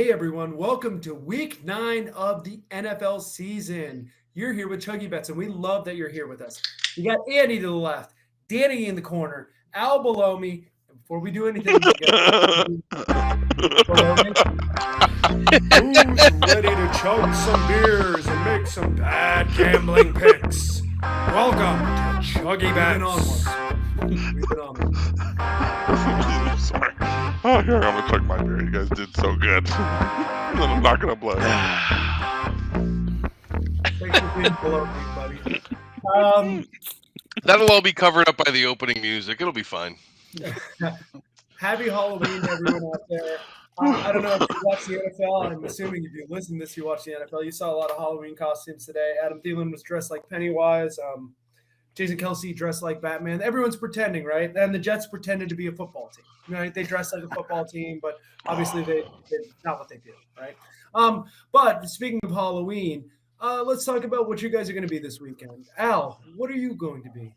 Hey everyone, welcome to week 9 of the NFL season. You're here with ChuggieBets, and we love that you're here with us. We got Andy to the left, Danny in the corner, Al below me. And before we do anything, we got below me. Who's ready to chug some beers and make some bad gambling picks? Welcome to ChuggieBets. We've been on one. Sorry. Oh, here, I'm gonna chug my beer. You guys did so good. And then I'm not gonna blow. Thanks for being below me, buddy. That'll all be covered up by the opening music. It'll be fine. Happy Halloween, everyone out there. I don't know if you watch the NFL. I'm assuming if you listen to this, you watch the NFL. You saw a lot of Halloween costumes today. Adam Thielen was dressed like Pennywise. Jason Kelce dressed like Batman. Everyone's pretending, right? And the Jets pretended to be a football team. Right? They dressed like a football team, but obviously they not what they did, right? But speaking of Halloween, let's talk about what you guys are going to be this weekend. Al, what are you going to be?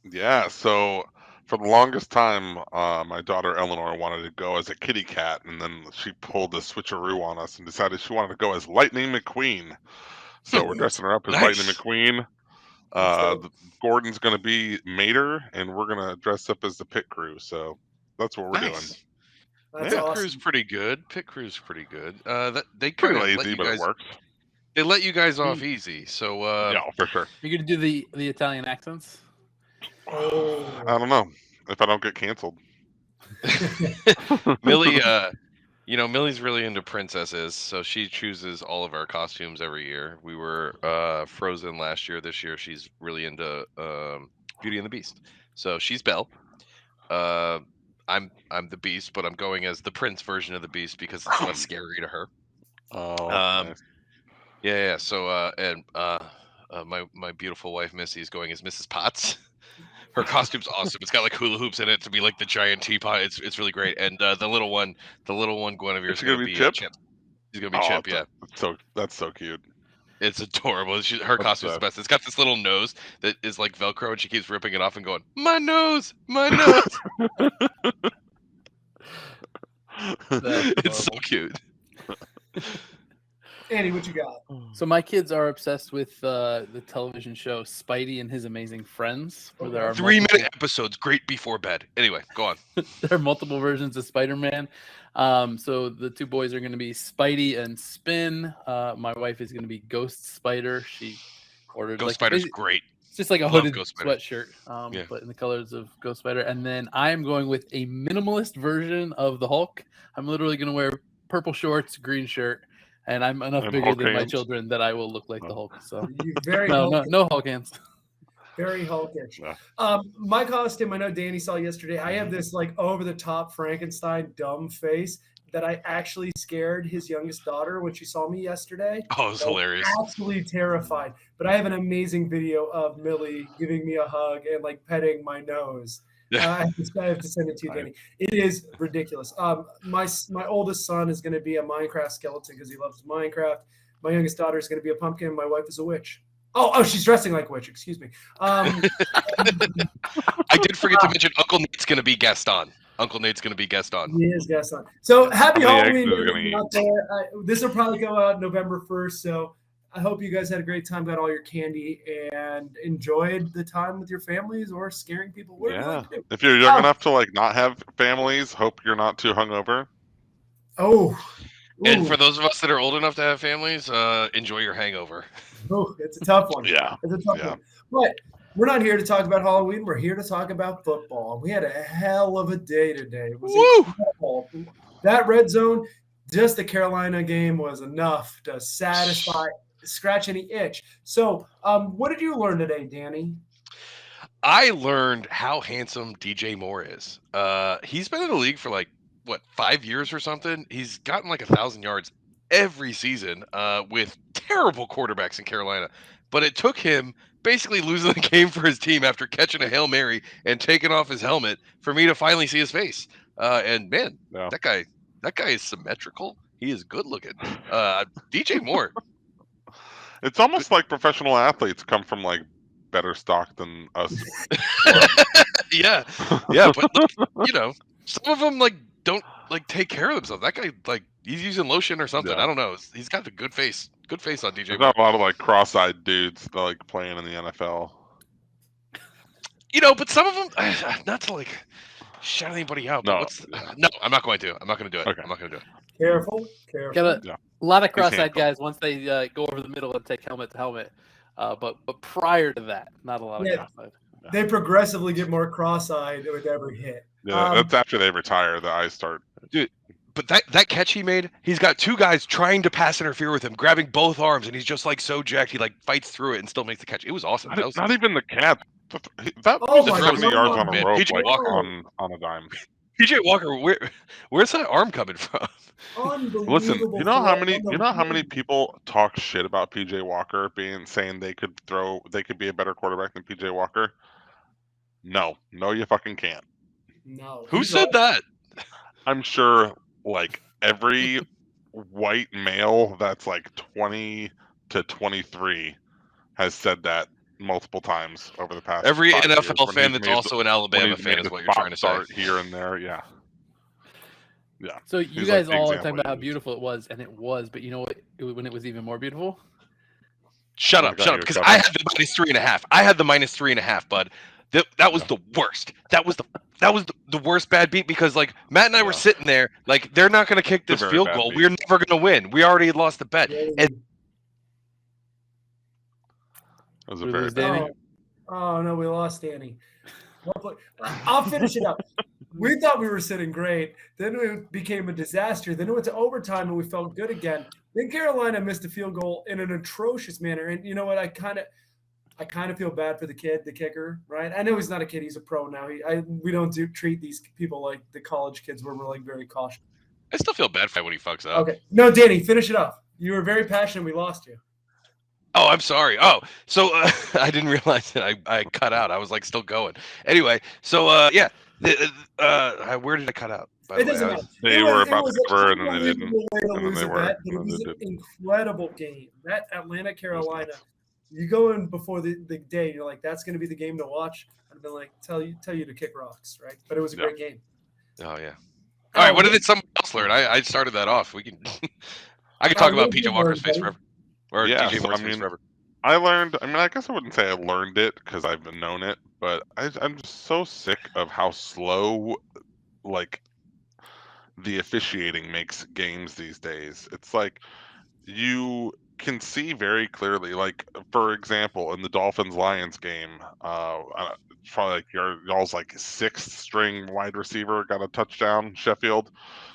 Yeah, so for the longest time, my daughter Eleanor wanted to go as a kitty cat, and then she pulled a switcheroo on us and decided she wanted to go as Lightning McQueen. So we're dressing her up as Nice. Lightning McQueen. Gordon's going to be Mater, and we're going to dress up as the pit crew. So that's what we're doing. Nice. That's Pit awesome. crew's pretty good. Pit crew's pretty good. They Pretty kinda let lazy, you but guys, it works. They let you guys off easy. So Yeah, for sure. You're gonna do the Italian accents? Oh. I don't know if I don't get canceled. Millie, Millie's really into princesses, so she chooses all of our costumes every year. We were Frozen last year. This year, she's really into Beauty and the Beast. So she's Belle. I'm the Beast, but I'm going as the Prince version of the Beast because it's less scary to her. Oh, nice. Yeah. So my beautiful wife Missy is going as Mrs. Potts. Her costume's awesome. It's got like hula hoops in it to be like the giant teapot. It's really great. And the little one Guinevere is Is she going gonna to be be Chip? Chip. She's gonna be Chip. Yeah, That's so cute. it's adorable. Her costume's the best. It's got this little nose that is like Velcro, and she keeps ripping it off and going, "My nose, my nose." It's so cute. Andy, what you got? So my kids are obsessed with the television show Spidey and His Amazing Friends, where there are 3-minute episodes, great before bed. Anyway, go on. there are multiple versions of Spider-Man. So the two boys are going to be Spidey and Spin. My wife is going to be Ghost Spider. She ordered Ghost Spider's great. It's just like a Love hooded Ghost Spider. sweatshirt, Yeah. but in the colors of Ghost Spider. And then I am going with a minimalist version of the Hulk. I'm literally going to wear purple shorts, green shirt, and I'm enough And bigger Hulk than my hands. children that I will look like the Hulk. So You very no Hulk hands. Very hulkish. Yeah. My costume, I know Danny saw yesterday. I have this like over the top Frankenstein dumb face that I actually scared his youngest daughter when she saw me yesterday. Oh, it was hilarious. Absolutely terrified. But I have an amazing video of Millie giving me a hug and like petting my nose. I have to send it to you, Danny. It is ridiculous. My oldest son is going to be a Minecraft skeleton because he loves Minecraft. My youngest daughter is going to be a pumpkin. My wife is a witch. Oh, she's dressing like a witch. Excuse me. I did forget to mention Uncle Nate's going to be Gaston. Uncle Nate's going to be Gaston. He is Gaston. So happy How many Halloween eggs is he gonna everyone out there. This will probably go out November 1st. So I hope you guys had a great time, got all your candy, and enjoyed the time with your families or scaring people. Whatever you Yeah. like to do. If you're young enough to like not have families, hope you're not too hungover. Oh. And Ooh. for those of us that are old enough to have families, enjoy your hangover. Oh, it's a tough one. Yeah. It's a tough one. But we're not here to talk about Halloween. We're here to talk about football. We had a hell of a day today. It was incredible. That red zone, just the Carolina game was enough to scratch any itch. So what did you learn today, Danny? I learned how handsome DJ Moore is. He's been in the league for 5 years or something. He's gotten 1,000 yards every season with terrible quarterbacks in Carolina. But it took him basically losing the game for his team after catching a Hail Mary and taking off his helmet for me to finally see his face. And man, that guy is symmetrical. He is good looking. DJ Moore. It's almost like professional athletes come from better stock than us. Yeah, but some of them don't take care of themselves. That guy He's using lotion or something. Yeah. I don't know. He's got the good face. Good face on DJ There's Moore. not a lot of like cross-eyed dudes that, like playing in the NFL. But some of them, not to like shout anybody out. But no, I'm not going to. I'm not going to do it. Okay. I'm not going to do it. Careful. Got Yeah. a lot of He's cross-eyed handcuffed. guys once they go over the middle and take helmet to helmet. But prior to that, not a lot of Yeah. cross-eyed. They progressively get more cross-eyed with every hit. Yeah, that's after they retire. The eyes start. But that catch he made, he's got two guys trying to pass interfere with him, grabbing both arms, and he's just like so jacked. He like fights through it and still makes the catch. It was awesome. That was Not even the cat. That Oh was my 70 God. yards on a Man, rope, PJ like Walker. on a dime. PJ Walker. Where's that arm coming from? Unbelievable. Listen, you know how throw. many people talk shit about PJ Walker saying they could be a better quarterback than PJ Walker? No, you fucking can't. No. Who said that? I'm sure like every white male that's like 20 to 23 has said that multiple times over the past. Every 5 years NFL when fan he's that's made also an when Alabama he's fan made is the what you're trying to say. start here and there. Yeah. So you He's guys like the all are example talking about how you beautiful it was, and it was. But you know what? When it was even more beautiful. Shut Oh my up, God, shut up, you're because shut I up. had the -3.5. I had the -3.5, bud. That was the worst. That was the worst bad beat because like Matt and I were Yeah. sitting there like they're not going to kick It's a this very field bad goal. beat. We're never going to win. We already had lost the bet. And It was a We very lose bad Danny? beat. Oh no, we lost Danny. I'll finish it up. We thought we were sitting great. Then it became a disaster. Then it went to overtime and we felt good again. Then Carolina missed a field goal in an atrocious manner. And you know what? I kind of feel bad for the kid, the kicker, right? I know he's not a kid; he's a pro now. We don't treat these people like the college kids, where we're like very cautious. I still feel bad for when he fucks up. Okay, no, Danny, finish it off. You were very passionate. We lost you. Oh, I'm sorry. Oh, so I didn't realize that I cut out. I was like still going. Anyway, so yeah, where did I cut out? By It the way, doesn't I matter. was- They were about to cover and then they didn't. Unbelievable way to And then lose they a were. bet, but it And then was they an didn't. incredible game. That Atlanta Carolina, you go in before the day, you're like, that's going to be the game to watch. I've been like, tell you to kick rocks, right? But it was a Yeah. great game. Oh yeah. All right. What did someone else learn? I started that off. We can. I could talk about what did PJ you Walker's learn, face buddy? forever, or Yeah, DJ so, Moore's I face mean, forever. I learned. I mean, I guess I wouldn't say I learned it because I've known it, but I'm just so sick of how slow, like, the officiating makes games these days. It's like you can see very clearly, like for example, in the Dolphins-Lions game, it's probably like y'all's like sixth string wide receiver got a touchdown. Sheffield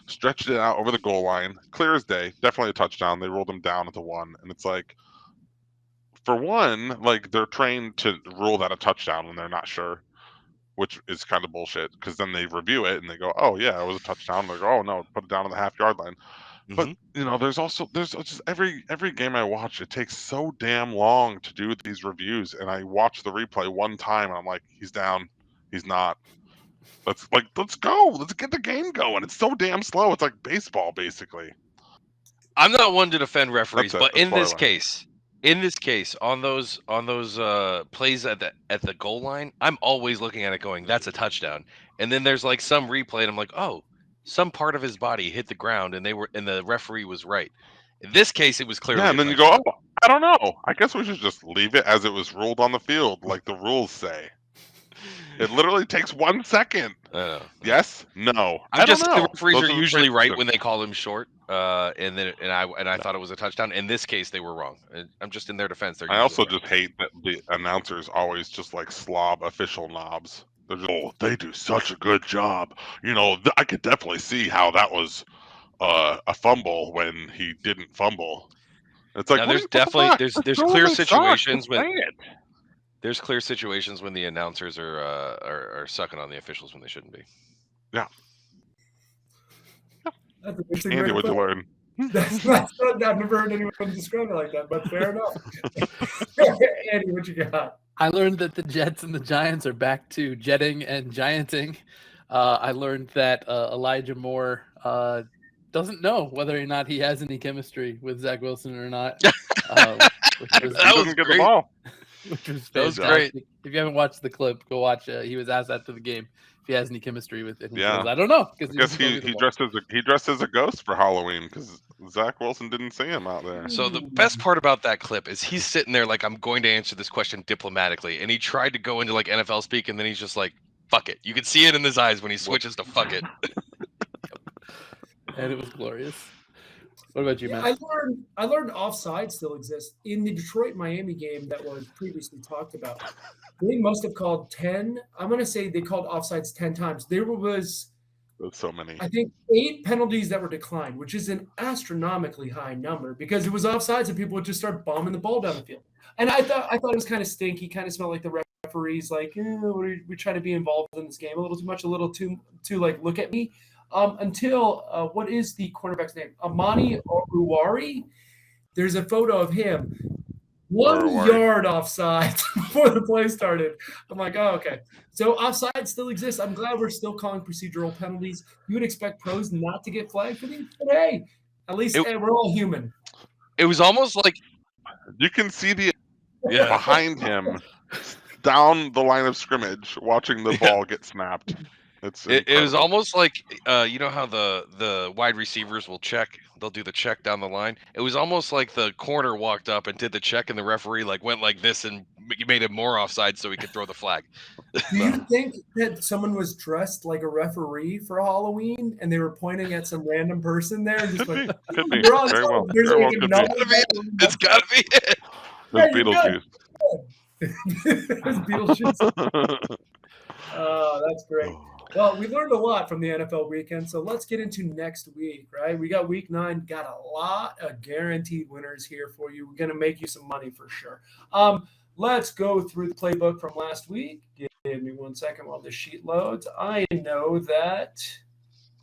stretched it out over the goal line, clear as day, definitely a touchdown. They rolled him down at the 1, and it's like, for one, like they're trained to rule that a touchdown when they're not sure, which is kind of bullshit because then they review it and they go, oh yeah, it was a touchdown. They go, oh no, put it down on the half-yard line. But there's just every game I watch, it takes so damn long to do these reviews, and I watch the replay one time and I'm like, he's down, he's not. Let's go, let's get the game going. It's so damn slow. It's like baseball basically. I'm not one to defend referees, That's it. but That's in far this away. case, on those plays at the goal line, I'm always looking at it going, that's a touchdown. And then there's like some replay, and I'm like, oh, some part of his body hit the ground, and the referee was right. In this case, it was clearly. Yeah, and then you go, oh, I don't know. I guess we should just leave it as it was ruled on the field, like the rules say. It literally takes 1 second. I don't know. Yes, no. I'm just don't saying know. the referees Those are the usually right questions. when they call him short, and I thought it was a touchdown. In this case, they were wrong. I'm just in their defense. They're I also usually right. just hate that the announcers always just like slob official knobs. They're just, oh, they do such a good job. I could definitely see how that was a fumble when he didn't fumble. It's like, Now, what there's the fuck? definitely there's Just clear totally suck. situations Just when say it. there's clear situations when the announcers are sucking on the officials when they shouldn't be. Yeah. That's an interesting Andy, way to what'd you put it. learn? I've never heard anyone describe it like that, but fair enough. Andy, what you got? I learned that the Jets and the Giants are back to jetting and gianting. I learned that Elijah Moore doesn't know whether or not he has any chemistry with Zach Wilson or not. Which was, That He was doesn't get great. the ball. which was That was fantastic. great. If you haven't watched the clip, go watch. He was asked after the game he has any chemistry with it. He Yeah. says, I don't know. I guess he dressed as a ghost for Halloween because Zach Wilson didn't see him out there. So the best part about that clip is he's sitting there like, I'm going to answer this question diplomatically, and he tried to go into like NFL speak, and then he's just like, fuck it. You can see it in his eyes when he switches to fuck it. And it was glorious. What about you, Yeah, Matt? I learned offside still exists in the Detroit-Miami game that was previously talked about. They must have called 10. I'm going to say they called offsides 10 times. There was, There's so many. I think, 8 penalties that were declined, which is an astronomically high number because it was offsides and people would just start bombing the ball down the field. And I thought it was kind of stinky, kind of smelled like the referees like, we try to be involved in this game a little too much, a little too like look at me. Until what is the cornerback's name? Amani Oruwari. There's a photo of him 1 yard offside before the play started. I'm like, oh, okay. So offside still exists. I'm glad we're still calling procedural penalties. You would expect pros not to get flagged for these, but hey, at least we're all human. It was almost like you can see the behind him down the line of scrimmage watching the ball get snapped. It was almost like you know how the wide receivers will check, they'll do the check down the line. It was almost like the corner walked up and did the check, and the referee like went like this and made him more offside so he could throw the flag. Do you think that someone was dressed like a referee for Halloween and they were pointing at some random person there and just like, could be. you're on Very well. there's Very like well could be. It's gotta be it. There's Beetlejuice. There's Beetlejuice. Oh, that's great. Well, we learned a lot from the NFL weekend, so let's get into next week, right? We got week 9, got a lot of guaranteed winners here for you. We're going to make you some money for sure. Let's go through the playbook from last week. Give me 1 second while the sheet loads. I know that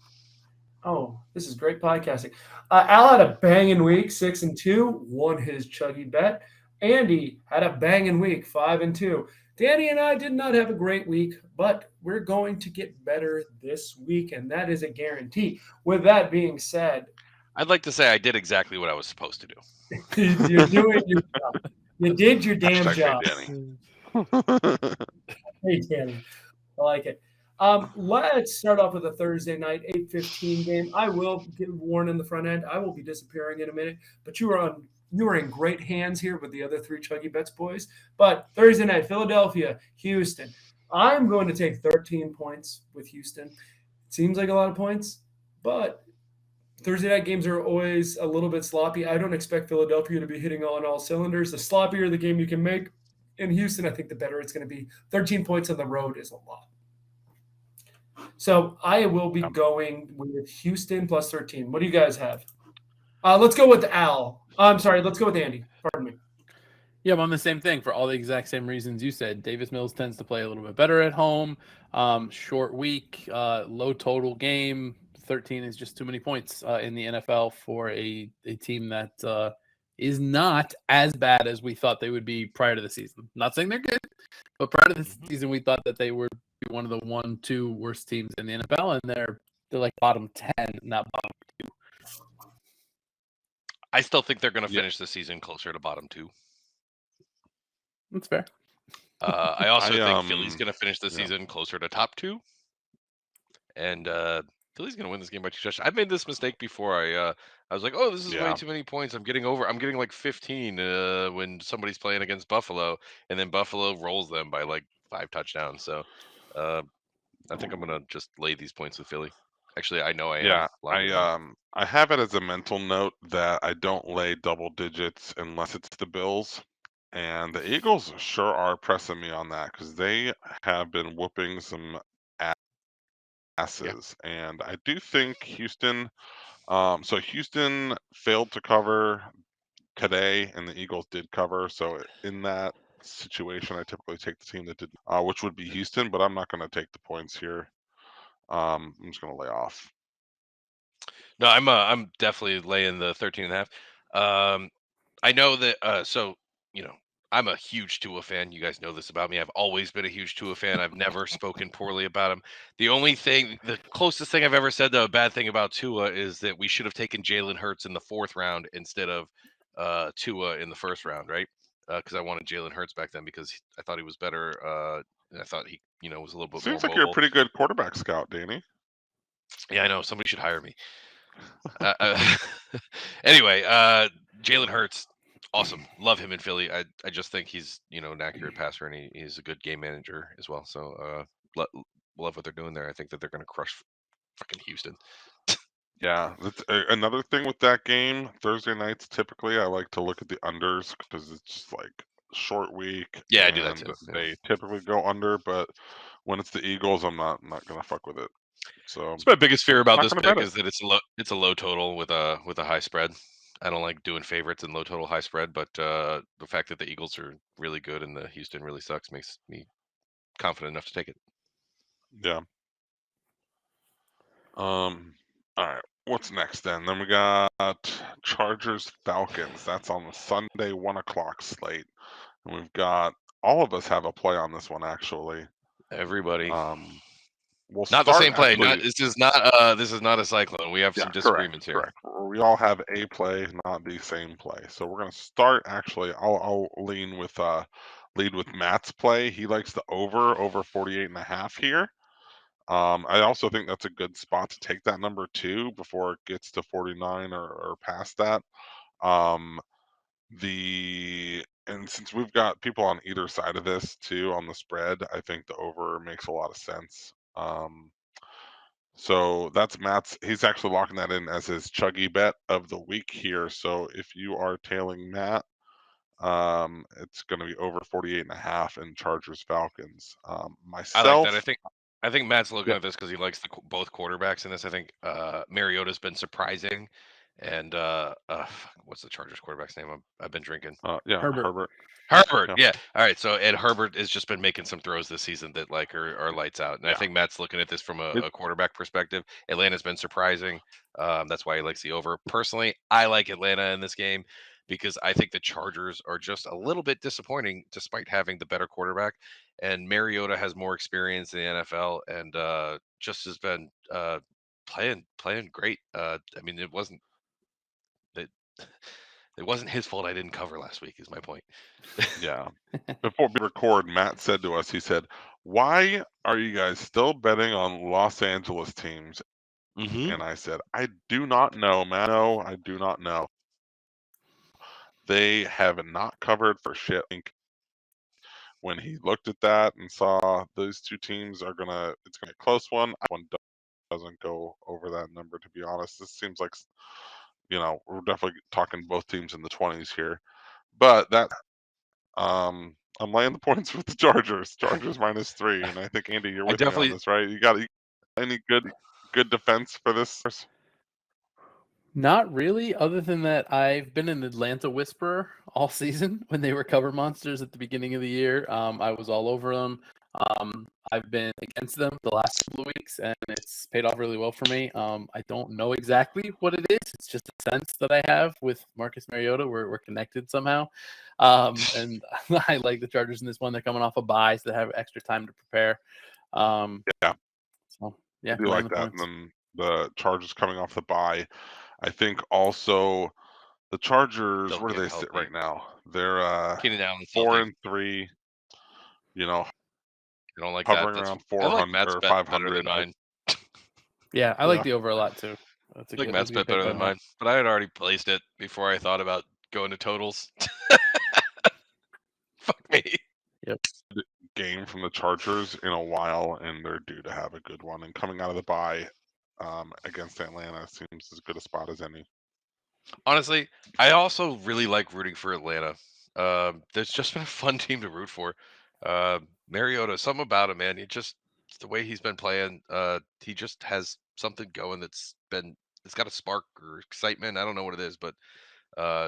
– oh, this is great podcasting. Al had a banging week, 6-2, won his chuggy bet. Andy had a banging week, 5-2. Danny and I did not have a great week, but we're going to get better this week, and that is a guarantee. With that being said, I'd like to say I did exactly what I was supposed to do. You're doing your job. You did your damn job. Hey, Danny. I like it. Let's start off with a Thursday night 8:15 game. I will get warned in the front end. I will be disappearing in a minute, but you are in great hands here with the other 3 ChuggieBets boys. But Thursday night, Philadelphia, Houston. I'm going to take 13 points with Houston. It seems like a lot of points, but Thursday night games are always a little bit sloppy. I don't expect Philadelphia to be hitting on all cylinders. The sloppier the game you can make in Houston, I think the better it's going to be. 13 points on the road is a lot. So I will be going with Houston plus 13. What do you guys have? Let's go with Al. I'm sorry. Let's go with Andy. Pardon me. Yeah, I'm on the same thing for all the exact same reasons you said. Davis Mills tends to play a little bit better at home. Short week, low total game. 13 is just too many points in the NFL for a team that is not as bad as we thought they would be prior to the season. Not saying they're good, but prior to the season, we thought that they would be one of the 1-2 worst teams in the NFL, and they're like bottom 10, not bottom 2. I still think they're going to finish the season closer to bottom 2. That's fair. I also think Philly's going to finish the season closer to top 2. And Philly's going to win this game by 2 touchdowns. I've made this mistake before. I was like, oh, this is way too many points. I'm getting like 15 when somebody's playing against Buffalo. And then Buffalo rolls them by like 5 touchdowns. So I think I'm going to just lay these points with Philly. Actually, I know I am. I have it as a mental note that I don't lay double digits unless it's the Bills. And the Eagles sure are pressing me on that because they have been whooping some asses. Yeah. And I do think Houston so Houston failed to cover today and the Eagles did cover. So in that situation, I typically take the team that did, which would be Houston, but I'm not going to take the points here. I'm just going to lay off. No, I'm definitely laying the 13.5. I know that. So I'm a huge Tua fan. You guys know this about me. I've always been a huge Tua fan. I've never spoken poorly about him. The closest thing I've ever said to a bad thing about Tua is that we should have taken Jalen Hurts in the 4th round instead of Tua in the 1st round, right? Because I wanted Jalen Hurts back then because I thought he was better and I thought he, was a little bit Seems more like you're a mobile. pretty good quarterback scout, Danny. Yeah, I know. Somebody should hire me. Anyway, Jalen Hurts, awesome. Love him in Philly. I just think he's an accurate passer, and he's a good game manager as well. So love what they're doing there. I think that they're going to crush fucking Houston. Yeah, that's another thing with that game. Thursday nights, typically, I like to look at the unders because it's just like short week. Yeah, I do that too. Yeah. They typically go under, but when it's the Eagles, I'm not gonna fuck with it. So It's my biggest fear about not this gonna pick bet is that it's a low total with a high spread. I don't like doing favorites and low total high spread, but the fact that the Eagles are really good and the Houston really sucks makes me confident enough to take it. Yeah. All right. What's next then? Then we got Chargers Falcons. That's on the Sunday 1:00 slate, and we've got all of us have a play on this one actually. Everybody. We'll Not the start same play. actually, This is not a cyclone. We have some disagreements here. Correct. We all have a play, not the same play. So we're gonna start. Actually, I'll lead with Matt's play. He likes the over 48.5 here. I also think that's a good spot to take that number 2 before it gets to 49 or past that. And since we've got people on either side of this too on the spread, I think the over makes a lot of sense. So that's Matt's. He's actually locking that in as his chuggy bet of the week here. So if you are tailing Matt, it's going to be over 48.5 in Chargers Falcons. Myself, I like that. I think Matt's looking Yeah. at this because he likes both quarterbacks in this. I think Mariota's been surprising, and what's the Chargers quarterback's name? I've been drinking. Herbert. Yeah. All right. So Ed Herbert has just been making some throws this season that are lights out, and I think Matt's looking at this from a quarterback perspective. Atlanta's been surprising. That's why he likes the over. Personally, I like Atlanta in this game because I think the Chargers are just a little bit disappointing despite having the better quarterback. And Mariota has more experience in the NFL and just has been playing great. I mean, it wasn't his fault I didn't cover last week, is my point. Yeah. Before we record, Matt said to us, he said, "Why are you guys still betting on Los Angeles teams?" Mm-hmm. And I said, "I do not know, Matt. No, I do not know. They have not covered for shit." When he looked at that and saw those two teams it's gonna be a close one. One doesn't go over that number, to be honest. This seems like, we're definitely talking both teams in the 20s here. But I'm laying the points with the Chargers. Chargers -3, and I think Andy, you're with me on this, right? You got any good defense for this? Not really, other than that I've been an Atlanta whisperer all season when they were cover monsters at the beginning of the year. I was all over them. I've been against them the last couple of weeks, and it's paid off really well for me. I don't know exactly what it is. It's just a sense that I have with Marcus Mariota. We're connected somehow. And I like the Chargers in this one. They're coming off a bye, so they have extra time to prepare. Yeah. So, yeah, I do like that. And then the Chargers coming off the bye. I think also the Chargers, where do they sit right now? They're 4-3. I don't like hovering that. around 400 or 500. Yeah, I like the over a lot too. That's Matt's bet better than mine, but I had already placed it before I thought about going to totals. Fuck me. Yep. Game from the Chargers in a while, and they're due to have a good one. And coming out of the bye against Atlanta seems as good a spot as any. Honestly, I also really like rooting for Atlanta. There's just been a fun team to root for. Mariota, something about him, man. It's the way he's been playing. He just has something going it's got a spark or excitement. I don't know what it is, but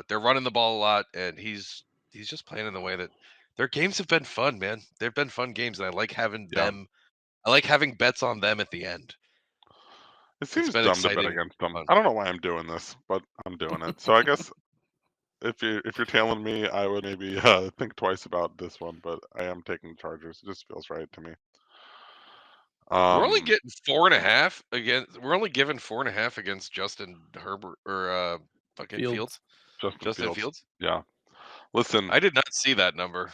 they're running the ball a lot, and he's just playing in the way that their games have been fun, man. They've been fun games, and I like having them. I like having bets on them at the end. It seems dumb to bet against them. I don't know why I'm doing this, but I'm doing it. So I guess if you're tailing me, I would maybe think twice about this one, but I am taking the Chargers. It just feels right to me. We're only getting 4.5 against. We're only giving 4.5 against Justin Herbert or fucking Fields. Justin Fields. Yeah. Listen, I did not see that number.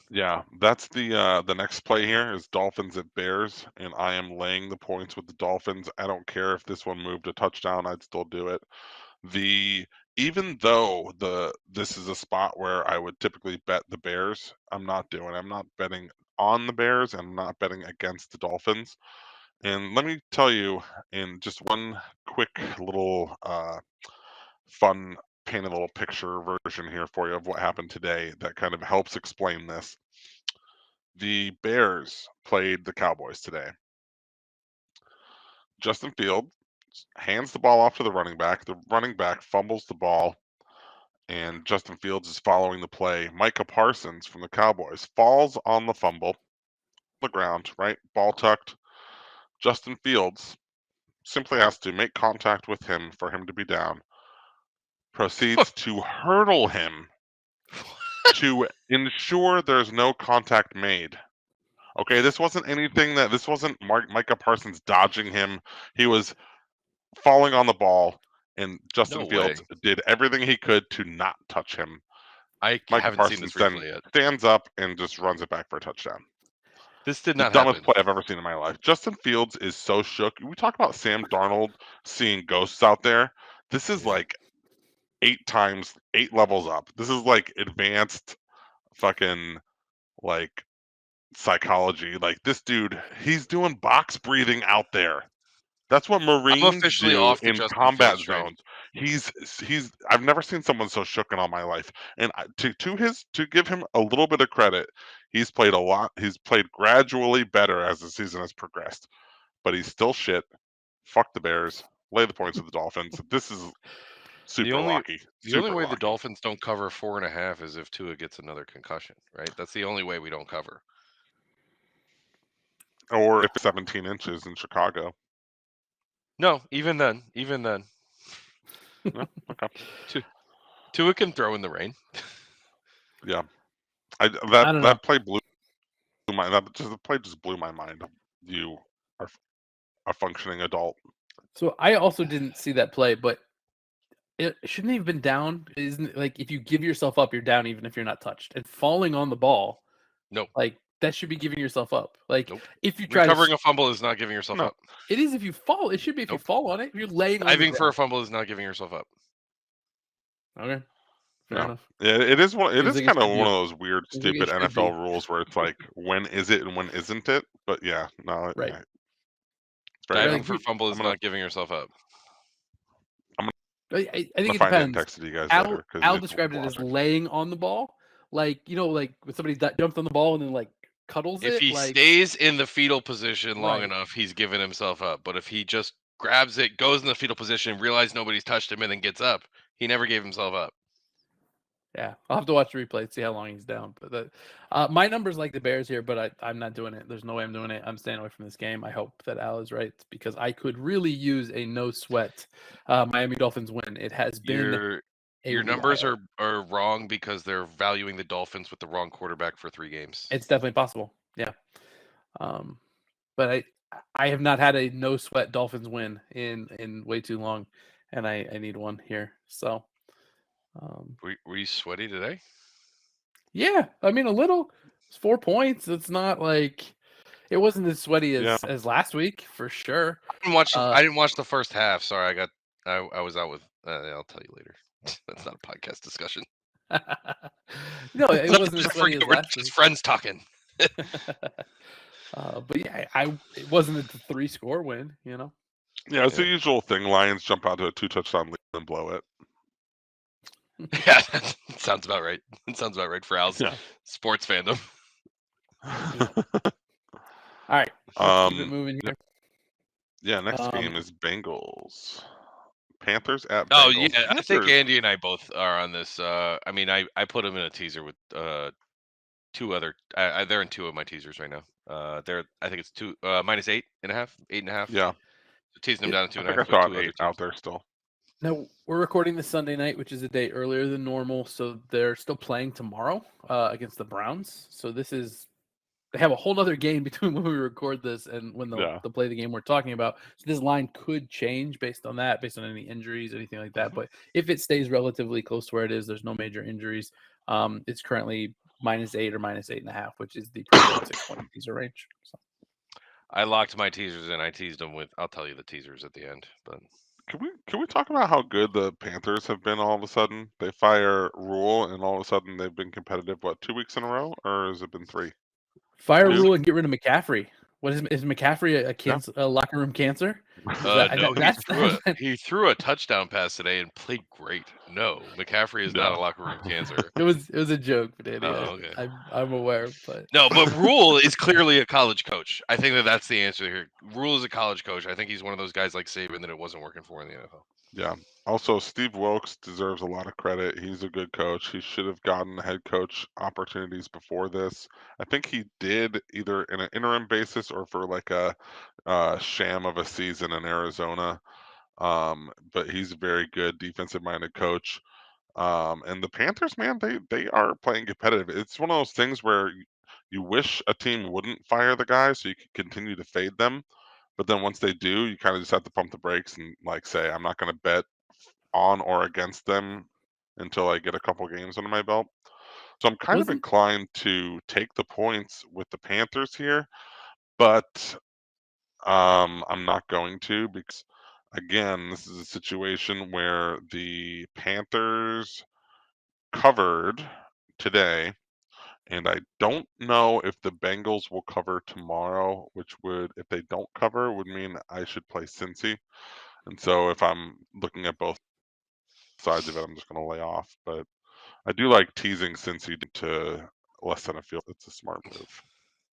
Yeah, that's the next play here is Dolphins at Bears, and I am laying the points with the Dolphins. I don't care if this one moved a touchdown, I'd still do it. Even though this is a spot where I would typically bet the Bears, I'm not doing it. I'm not betting on the Bears, and I'm not betting against the Dolphins. And let me tell you, in just one quick little fun paint a little picture version here for you of what happened today that kind of helps explain this. The Bears played the Cowboys today. Justin Fields hands the ball off to the running back. The running back fumbles the ball, and Justin Fields is following the play. Micah Parsons from the Cowboys falls on the fumble, the ground, right? Ball tucked. Justin Fields simply has to make contact with him for him to be down. Proceeds to hurdle him to ensure there's no contact made. Okay, this wasn't Micah Parsons dodging him. He was falling on the ball, and Justin No Fields way. did everything he could to not touch him. I Micah haven't seen Parsons this then replay yet. stands up and just runs it back for a touchdown. This did The not dumbest happen. play I've ever seen in my life. Justin Fields is so shook. We talk about Sam Darnold seeing ghosts out there. This is like 8 levels up. This is like advanced fucking like psychology. Like this dude, he's doing box breathing out there. That's what Marines officially do off the in Justin combat Fields train. zones. He's I've never seen someone so shook in all my life. And to give him a little bit of credit, he's played a lot. He's played gradually better as the season has progressed, but he's still shit. Fuck the Bears. Lay the points with the Dolphins. This is super lucky. The only way the lucky. Dolphins don't cover 4.5 is if Tua gets another concussion, right? That's the only way we don't cover. Or if it's 17 inches in Chicago. No, even then. Yeah, okay. Tua can throw in the rain. Yeah. I don't know. That play blew my the play just blew my mind. You are a functioning adult. So I also didn't see that play, but it shouldn't have been down. Isn't it, like if you give yourself up, you're down even if you're not touched. And falling on the ball, Nope. like that should be giving yourself up. Like Nope. if you try Recovering a fumble is not giving yourself up. it is if you fall. It should be if you fall on it. If you're laying on Diving for a fumble is not giving yourself up. Okay. Fair enough. Yeah, it is one. It Seems is like it kind of should be. one of those weird, Seems like it stupid should NFL be. rules where it's like, when is it and when isn't it? But yeah, no, Right. it's very Diving dumb. for a fumble is not giving yourself up. I think it find it and depends. text it to you guys Al, later, 'cause Al it's described it as logic. laying on the ball, like like when somebody jumped on the ball and then like cuddles it. If he like, stays in the fetal position long Right. enough, he's giving himself up. But if he just grabs it, goes in the fetal position, realizes nobody's touched him, and then gets up, he never gave himself up. Yeah, I'll have to watch the replay and see how long he's down. But my number's like the Bears here, but I'm not doing it. There's no way I'm doing it. I'm staying away from this game. I hope that Al is right because I could really use a no sweat Miami Dolphins win. It has been your numbers are wrong because they're valuing the Dolphins with the wrong quarterback for 3 games. It's definitely possible. Yeah. But I have not had a no sweat Dolphins win in way too long, and I need one here. So. Were you sweaty today? Yeah, I mean a little. It's 4 points. It's not like it wasn't as sweaty as last week for sure. I didn't watch the first half. Sorry, I was out with. I'll tell you later. That's not a podcast discussion. No, it wasn't as sweaty as we're last just week. friends talking. But yeah, it wasn't a 3-score win. Yeah, it's the usual thing. Lions jump out to a 2-touchdown lead and blow it. Yeah, that sounds about right. It sounds about right for Al's sports fandom. All right, keep it moving here. Yeah, next game is Bengals. Panthers at Bengals. Oh yeah, Panthers. I think Andy and I both are on this. I mean, I put them in a teaser with 2 other. They're in 2 of my teasers right now. I think it's -8.5, 8.5. Yeah, So teasing them down to 2.5. I think I saw 8 out there still. Now, we're recording this Sunday night, which is a day earlier than normal, so they're still playing tomorrow against the Browns. So they have a whole other game between when we record this and when they'll play the game we're talking about. So this line could change based on that, based on any injuries, anything like that. But if it stays relatively close to where it is, there's no major injuries. It's currently -8 or -8.5, which is the preferred 6-point teaser range. So. I locked my teasers in. I teased them with. I'll tell you the teasers at the end. But Can we talk about how good the Panthers have been all of a sudden? They fire Rule, and all of a sudden they've been competitive. What, 2 weeks in a row, or has it been 3? Fire Two? Rule and get rid of McCaffrey. What is McCaffrey a locker room cancer? no, he threw a touchdown pass today and played great. No, McCaffrey is not a locker room cancer. It was a joke, Danny. Okay. I'm aware, but no, but Rule is clearly a college coach. I think that's the answer here. Rule is a college coach. I think he's one of those guys like Saban that it wasn't working for in the NFL. Yeah. Also, Steve Wilkes deserves a lot of credit. He's a good coach. He should have gotten head coach opportunities before this. I think he did, either in an interim basis or for like a sham of a season in Arizona. But he's a very good defensive-minded coach. And the Panthers, man, they are playing competitive. It's one of those things where you wish a team wouldn't fire the guy so you could continue to fade them. But then once they do, you kind of just have to pump the brakes and like say, I'm not going to bet on or against them until I get a couple games under my belt. So I'm kind of inclined to take the points with the Panthers here, but I'm not going to, because again, this is a situation where the Panthers covered today, and I don't know if the Bengals will cover tomorrow, which would, if they don't cover, would mean I should play Cincy. And so if I'm looking at both sides of it, I'm just going to lay off. But I do like teasing Cincy to less than a field. It's a smart move.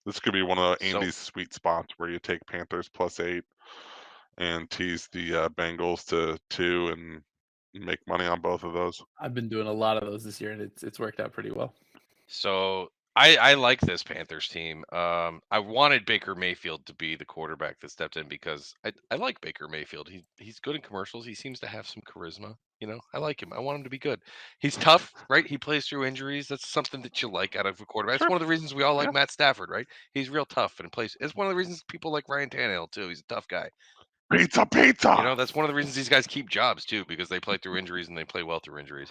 This could be one of Andy's sweet spots where you take Panthers +8 and tease the Bengals to 2 and make money on both of those. I've been doing a lot of those this year, and it's worked out pretty well. So I like this Panthers team. I wanted Baker Mayfield to be the quarterback that stepped in because I like Baker Mayfield. He's good in commercials. He seems to have some charisma. I like him. I want him to be good. He's tough, right? He plays through injuries. That's something that you like out of a quarterback. It's one of the reasons we all like Matt Stafford, right? He's real tough and plays. It's one of the reasons people like Ryan Tannehill too. He's a tough guy. Pizza. That's one of the reasons these guys keep jobs too, because they play through injuries and they play well through injuries.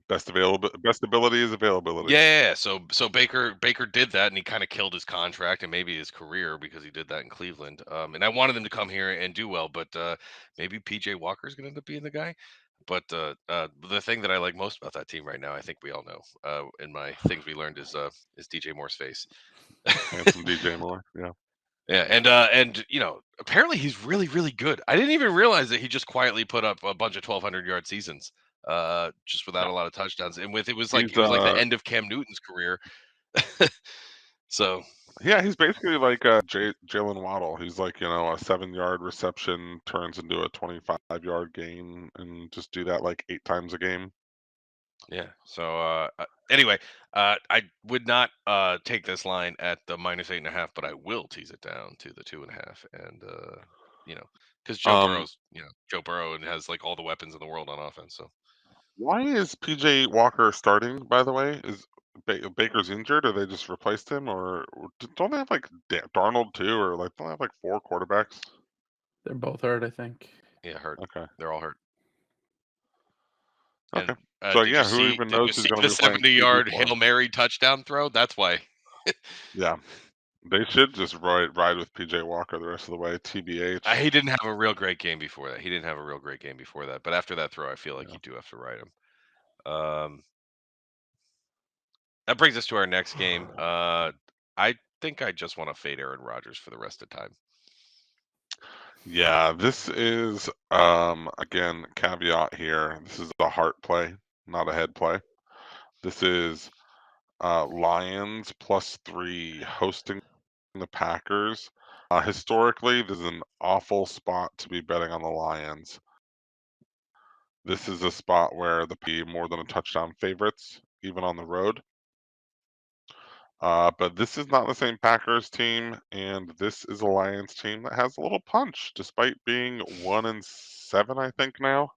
Best ability is availability. Yeah. So Baker did that, and he kind of killed his contract and maybe his career because he did that in Cleveland. And I wanted him to come here and do well, but maybe PJ Walker is going to end up being the guy. But the thing that I like most about that team right now, I think we all know, in my things we learned is DJ Moore's face. Handsome DJ Moore. Yeah. Yeah, and apparently he's really, really good. I didn't even realize that he just quietly put up a bunch of 1,200-yard seasons, just without a lot of touchdowns. And it was like the end of Cam Newton's career. So yeah, he's basically like Jalen Waddle. He's like, a 7-yard reception turns into a 25-yard gain, and just do that like 8 times a game. Yeah. So anyway, I would not take this line at the -8.5, but I will tease it down to the 2.5, and because Joe Burrow and has like all the weapons in the world on offense. So why is PJ Walker starting? By the way, is Baker's injured, or they just replaced him, or don't they have like Darnold too, or like don't they have like 4 quarterbacks? They're both hurt, I think. Yeah, hurt. Okay, they're all hurt. Okay. And, so yeah, who even knows who's going to be playing? 70-yard Hail Mary touchdown throw? That's why. Yeah. They should just ride with PJ Walker the rest of the way. TBH. He didn't have a real great game before that. But after that throw, I feel like you do have to ride him. That brings us to our next game. I think I just want to fade Aaron Rodgers for the rest of the time. Yeah, this is again, caveat here. This is a heart play, not a head play. This is Lions +3 hosting the Packers. Historically, this is an awful spot to be betting on the Lions. This is a spot where the more than a touchdown favorites, even on the road. But this is not the same Packers team, and this is a Lions team that has a little punch, despite being 1-7, I think now.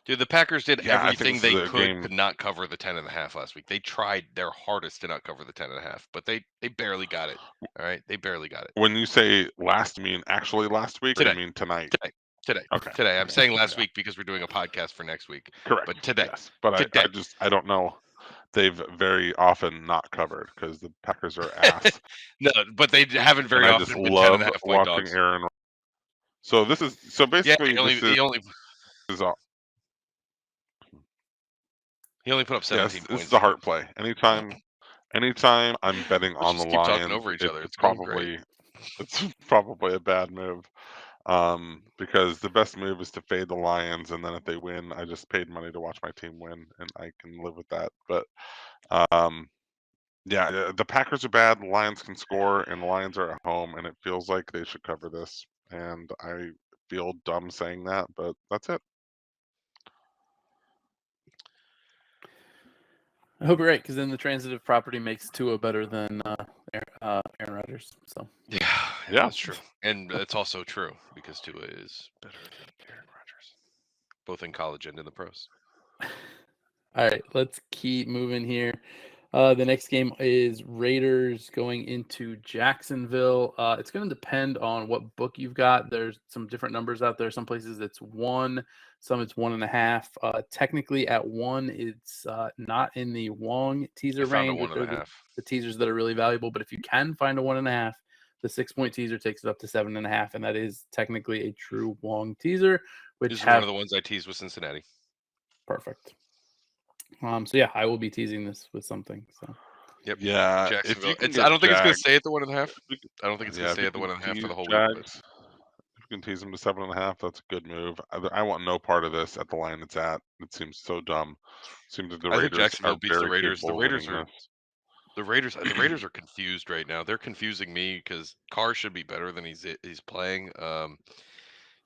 Dude, the Packers did everything they could to not cover the 10.5 last week. They tried their hardest to not cover the 10.5, but they barely got it. All right, they barely got it. When you say last, you mean actually last week, Today. or you mean tonight? Today. Today. Okay. Today. I'm saying last Yeah. week because we're doing a podcast for next week. Correct. But today. Yes. But Today. I don't know. They've very often not covered because the Packers are ass. No, but they haven't very and I often just been love 10.5 point watching dogs. Aaron. So basically he only put up 17 this points. is a heart play. Anytime I'm betting Let's on the just keep talking Lions, over each other. it's going great. probably a bad move. Because the best move is to fade the Lions, and then if they win, I just paid money to watch my team win, and I can live with that. But yeah, the Packers are bad. The Lions can score, and the Lions are at home, and it feels like they should cover this. And I feel dumb saying that, but that's it. I hope you're right, because then the transitive property makes Tua better than Aaron Rodgers. So Yeah, that's true. And it's also true because Tua is better than Aaron Rodgers, both in college and in the pros. All right, let's keep moving here. The next game is Raiders going into Jacksonville. It's going to depend on what book you've got. There's some different numbers out there. Some places it's 1, some it's 1.5. Technically at 1, it's not in the Wong teaser range. Found a 1.5. The teasers that are really valuable. But if you can find a 1.5, the 6-point teaser takes it up to 7.5, and that is technically a true Wong teaser. Which is one of the ones I teased with Cincinnati. Perfect. So yeah, I will be teasing this with something. So yep. Yeah. Jacksonville. I don't think it's going to stay at the 1.5. I don't think it's going to stay at the 1.5 for the whole week. But... If you can tease them to 7.5, that's a good move. I want no part of this at the line it's at. It seems so dumb. Seems that the Raiders think Jacksonville beats the Raiders. The Raiders are confused right now. They're confusing me because Carr should be better than he's playing.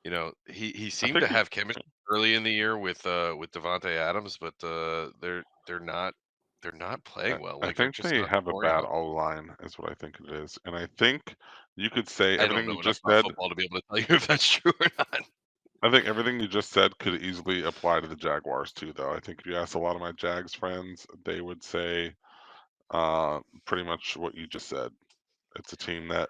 You know, he seemed to have chemistry early in the year with Devontae Adams, but they're not playing well. I think they have a bad all line, is what I think it is. And I think you could say everything you just said. Football to be able to tell you if that's true or not. I think everything you just said could easily apply to the Jaguars too, though. I think if you ask a lot of my Jags friends, they would say pretty much what you just said. It's a team that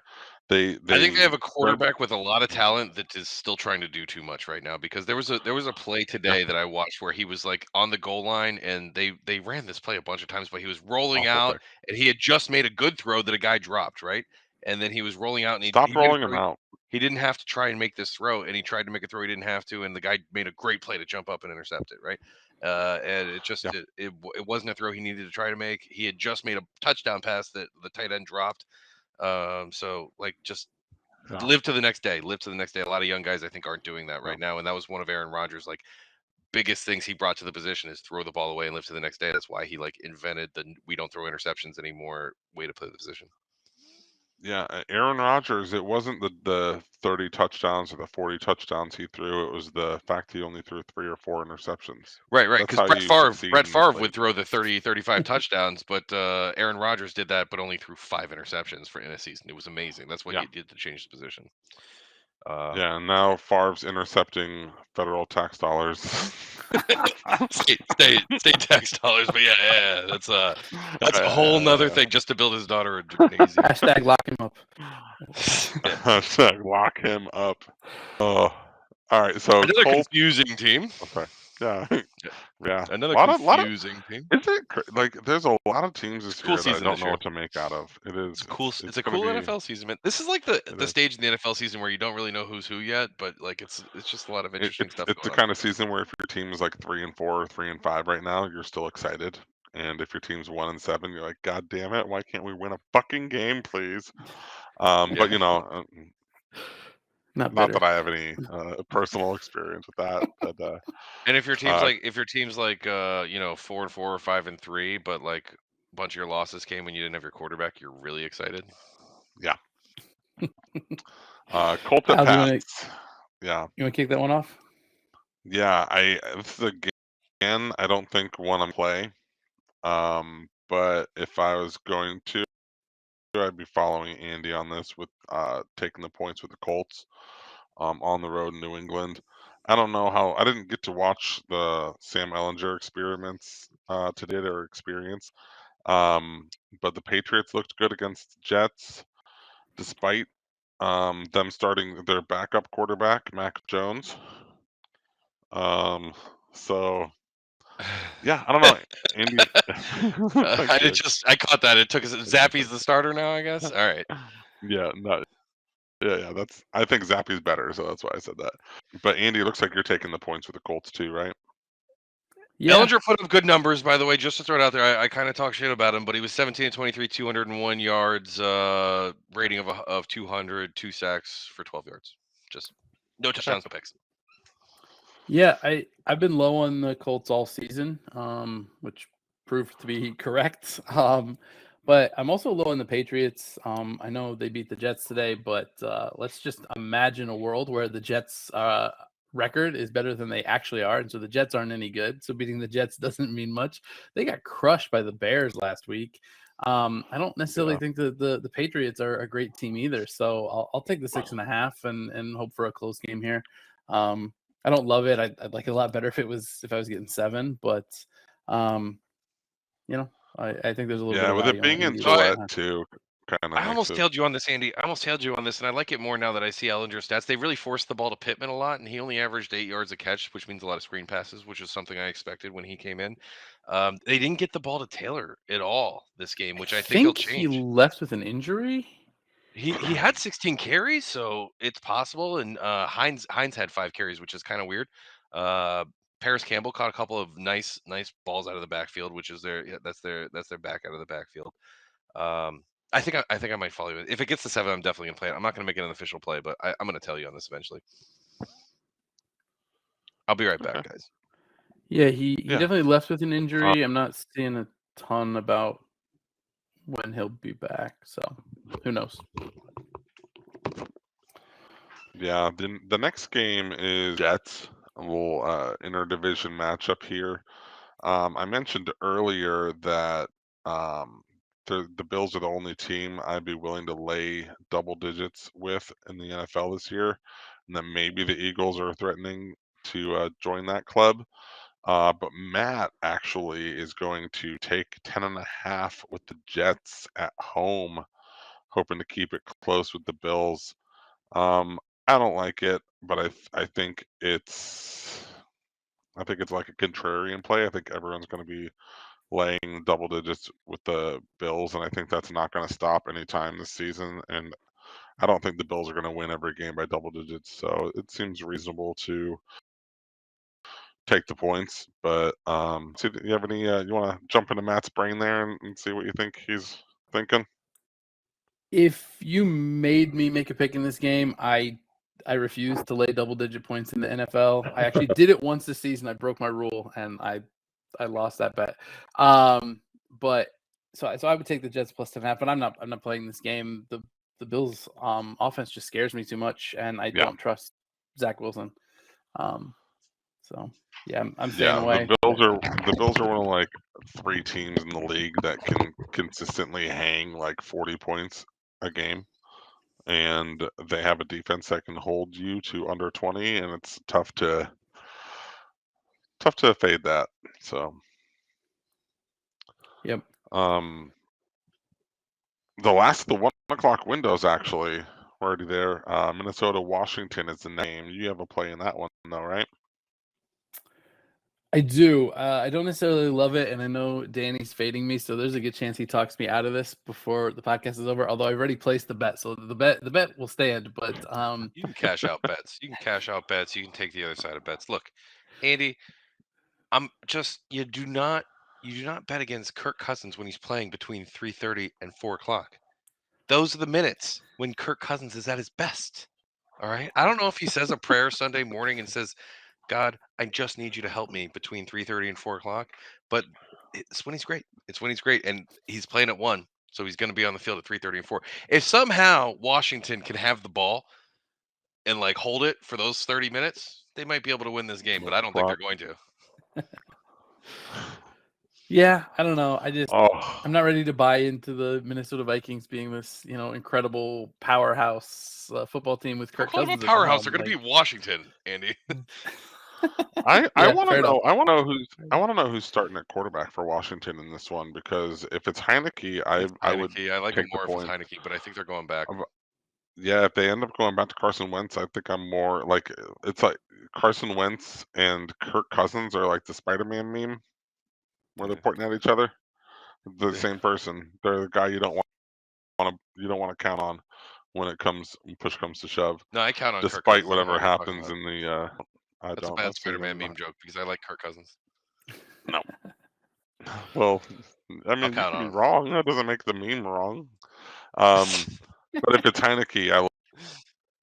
I think they have a quarterback with a lot of talent that is still trying to do too much right now, because there was a play today that I watched where he was like on the goal line, and they ran this play a bunch of times, but he was rolling out and he had just made a good throw that a guy dropped, right? And then he was rolling out and he rolling him out. He didn't have to try and make this throw, and he tried to make a throw he didn't have to, and the guy made a great play to jump up and intercept it, right? And it just it wasn't a throw he needed to try to make. He had just made a touchdown pass that the tight end dropped. So like just live to the next day. Live to the next day. A lot of young guys I think aren't doing that right now, and that was one of Aaron Rodgers' like biggest things he brought to the position is throw the ball away and live to the next day. That's why he like invented the we don't throw interceptions anymore way to play the position. Yeah, Aaron Rodgers, it wasn't the 30 touchdowns or the 40 touchdowns he threw. It was the fact he only threw 3 or 4 interceptions. Right. Because Brett Favre would throw the 30, 35 touchdowns, but Aaron Rodgers did that, but only threw 5 interceptions in a season. It was amazing. That's what he did to change the position. And now Favre's intercepting federal tax dollars. state tax dollars, but yeah, that's a whole nother thing just to build his daughter a gymnasium. Hashtag lock him up. Hashtag lock him up. Oh, all right. So another confusing team. Okay. Yeah. Another confusing team. Is it like there's a lot of teams this year that I don't know what to make out of. It is. It's a cool NFL season, man. This is like the stage in the NFL season where you don't really know who's who yet, but like it's just a lot of interesting stuff. It's the kind of season where if your team is like 3-4 or 3-5 right now, you're still excited. And if your team's 1-7, you're like, God damn it, why can't we win a fucking game, please? But you know, not that I have any personal experience with that. But, and if your team's like 4-4 or 5-3, but like a bunch of your losses came when you didn't have your quarterback, you're really excited. Yeah. Colts at Pats. Yeah. You want to kick that one off? Yeah, this is a game I don't think one on play. But if I was going to, I'd be following Andy on this with taking the points with the Colts on the road in New England. I don't know how I didn't get to watch the Sam Ehlinger experiments today or experience. But the Patriots looked good against the Jets, despite them starting their backup quarterback, Mac Jones. So yeah, I don't know. Andy, I caught that. It took us. Zappy's the starter now, I guess. All right. Yeah, no, yeah. I think Zappy's better, so that's why I said that. But Andy, it looks like you're taking the points with the Colts too, right? Yeah. Ellinger put up good numbers, by the way. Just to throw it out there, I kind of talk shit about him, but he was 17-23, 201 yards, rating of 200, 2 sacks for 12 yards. Just no touchdowns, no picks. Yeah, I've been low on the Colts all season, which proved to be correct. But I'm also low on the Patriots. I know they beat the Jets today, but let's just imagine a world where the Jets' record is better than they actually are, and so the Jets aren't any good. So beating the Jets doesn't mean much. They got crushed by the Bears last week. I don't necessarily think that the Patriots are a great team either. So I'll take the 6.5 and hope for a close game here. I don't love it. I'd like it a lot better if I was getting 7, but I think there's a little bit of with it being in Gillette too. I almost tailed you on this, Andy. I almost tailed you on this, and I like it more now that I see Ellinger's stats. They really forced the ball to Pittman a lot, and he only averaged 8 yards a catch, which means a lot of screen passes, which is something I expected when he came in. They didn't get the ball to Taylor at all this game, which I think he'll change. He left with an injury. He had 16 carries, so it's possible. And Hines had 5 carries, which is kind of weird. Paris Campbell caught a couple of nice balls out of the backfield, which is that's their back out of the backfield. I think I might follow you. If it gets to 7, I'm definitely gonna play it. I'm not gonna make it an official play, but I'm gonna tell you on this eventually. I'll be right back, guys. Yeah, he definitely left with an injury. I'm not seeing a ton about when he'll be back, so who knows? Yeah, the next game is Jets, a little interdivision matchup here. I mentioned earlier that the Bills are the only team I'd be willing to lay double digits with in the NFL this year, and then maybe the Eagles are threatening to join that club. But Matt actually is going to take 10.5 with the Jets at home, hoping to keep it close with the Bills. I don't like it, but I think it's like a contrarian play. I think everyone's going to be laying double digits with the Bills, and I think that's not going to stop anytime this season. And I don't think the Bills are going to win every game by double digits, so it seems reasonable to take the points. But do you have any? You want to jump into Matt's brain there and see what you think he's thinking? If you made me make a pick in this game, I refuse to lay double-digit points in the NFL. I actually did it once this season. I broke my rule and I lost that bet. But so I would take the Jets plus 10.5, but I'm not playing this game. The Bills offense just scares me too much, and I don't trust Zach Wilson. So yeah, I'm staying away. The Bills are one of like 3 teams in the league that can consistently hang like 40 points a game, and they have a defense that can hold you to under 20, and it's tough to fade that. So yep. The last of the 1 o'clock windows actually we're already there. Minnesota Washington is the name. You have a play in that one though, right? I do. I don't necessarily love it, and I know Danny's fading me, so there's a good chance he talks me out of this before the podcast is over. Although I've already placed the bet, so the bet will stand. But you can cash out bets. You can take the other side of bets. Look, Andy, you do not bet against Kirk Cousins when he's playing between 3:30 and 4 o'clock. Those are the minutes when Kirk Cousins is at his best. All right. I don't know if he says a prayer Sunday morning and says, God, I just need you to help me between 3:30 and 4 o'clock. But it's when he's great. And he's playing at 1. So he's going to be on the field at 3:30 and 4. If somehow Washington can have the ball and like hold it for those 30 minutes, they might be able to win this game, but I don't think they're going to. Yeah, I don't know. I'm not ready to buy into the Minnesota Vikings being this, incredible powerhouse football team with Kirk Cousins. Powerhouse. They're going to beat Washington, Andy. I want to know. I want to know who's starting at quarterback for Washington in this one, because if it's Heineke, I would. I like it more if it's Heineke, but I think they're going back. Yeah, if they end up going back to Carson Wentz, I think I'm more like it's like Carson Wentz and Kirk Cousins are like the Spider-Man meme where they're Yeah. pointing at each other. They're the Yeah. same person. They're the guy you don't want to count on when push comes to shove. No, I count on Kirk Despite Cousins. I don't know whatever what you're talking happens about. in the I That's a don't. bad I've seen Spider-Man them. meme joke because I like Kirk Cousins. No. Well, I mean, you count can be on him. wrong. That doesn't make the meme wrong. But if it's Heineke, I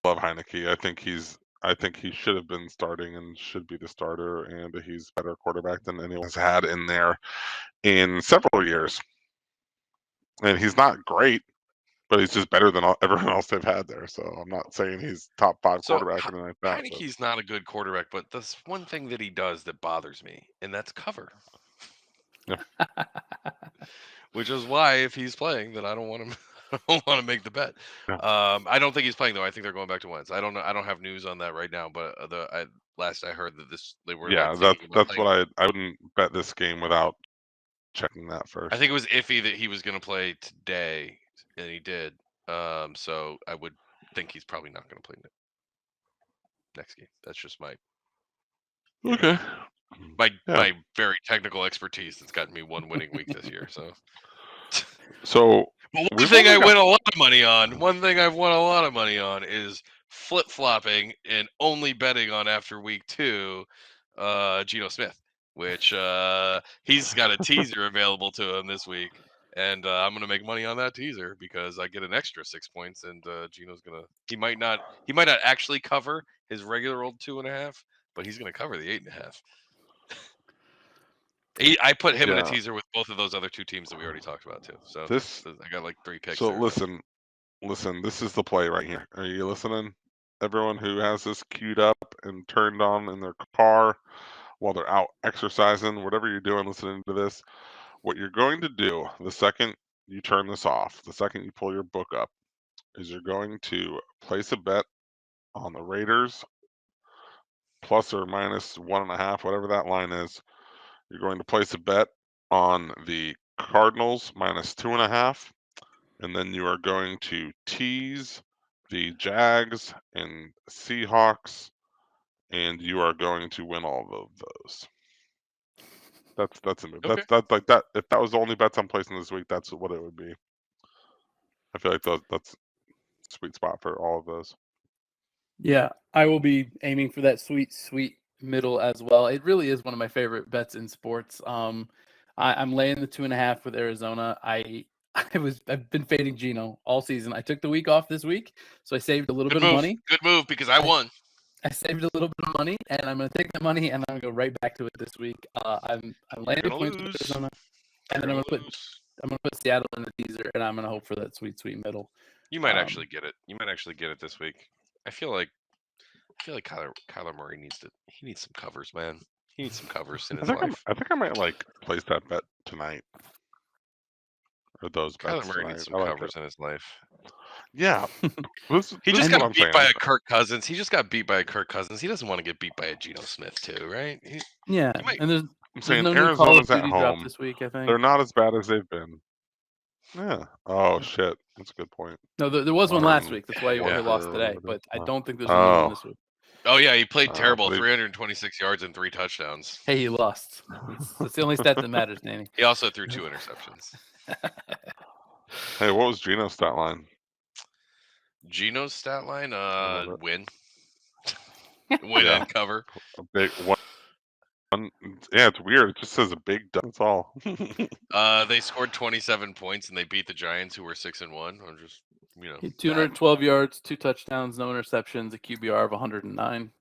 love Heineke. I think he should have been starting and should be the starter, and he's a better quarterback than anyone's had in there in several years. And he's not great, but he's just better than everyone else they've had there. So I'm not saying he's top 5 quarterback or anything like that. Heineke's not a good quarterback, but there's one thing that he does that bothers me, and that's cover. Yeah. Which is why if he's playing, then I don't want him. I don't want to make the bet. Yeah. I don't think he's playing though. I think they're going back to Wentz. I don't know. I don't have news on that right now, but last I heard that they were. Yeah, like, that's what I wouldn't bet this game without checking that first. I think it was iffy that he was going to play today, and he did. So I would think he's probably not going to play next game. That's just my okay. My very technical expertise that's gotten me one winning week this year. So but one thing I win a lot of money on. One thing I've won a lot of money on is flip flopping and only betting on after week 2, Geno Smith, which he's got a teaser available to him this week, and I'm gonna make money on that teaser because I get an extra 6 points, and Geno's he might not actually cover his regular old 2.5, but he's gonna cover the 8.5. I put him in a teaser with both of those other 2 teams that we already talked about too. So I got like 3 picks. So there, listen, this is the play right here. Are you listening? Everyone who has this queued up and turned on in their car while they're out exercising, whatever you're doing, listening to this, what you're going to do the second you turn this off, the second you pull your book up, is you're going to place a bet on the Raiders plus or minus 1.5, whatever that line is. You're going to place a bet on the Cardinals minus 2.5, and then you are going to tease the Jags and Seahawks, and you are going to win all of those. That's a move. Okay. That's like that. If that was the only bets I'm placing this week, that's what it would be. I feel like that's a sweet spot for all of those. Yeah, I will be aiming for that sweet middle as well. It really is one of my favorite bets in sports. I'm laying the 2.5 with Arizona. I've been fading Geno all season. I took the week off this week, so I saved a little bit of money. Good move because I won. I saved a little bit of money, and I'm going to take that money and I'm going to go right back to it this week. I'm laying the points with Arizona, and then I'm going to put Seattle in the teaser, and I'm going to hope for that sweet middle. You might actually get it. You might actually get it this week. I feel like Kyler Murray needs some covers, man. He needs some covers in his life. I think I might place that bet tonight. Or those bets. Kyler Murray needs some covers in his life. Yeah. He just got beat by a Kirk Cousins. He just got beat by a Kirk Cousins. He doesn't want to get beat by a Geno Smith too, right? And there's I'm saying no Arizona's at drop home this week, I think. They're not as bad as they've been. Yeah. Oh shit. That's a good point. No, there was one last week. That's why he lost today. But I don't think there's another one this week. Oh yeah, he played terrible. 326 yards and 3 touchdowns. Hey, he lost. That's the only stat that matters, Danny. He also threw 2 interceptions. Hey, what was Geno's stat line? Geno's stat line, win. Win and cover. A big one. Yeah, it's weird. It just says a big. That's all. They scored 27 points and they beat the Giants, who were 6-1. I'm just, 212 yards, 2 touchdowns, no interceptions, a QBR of 109.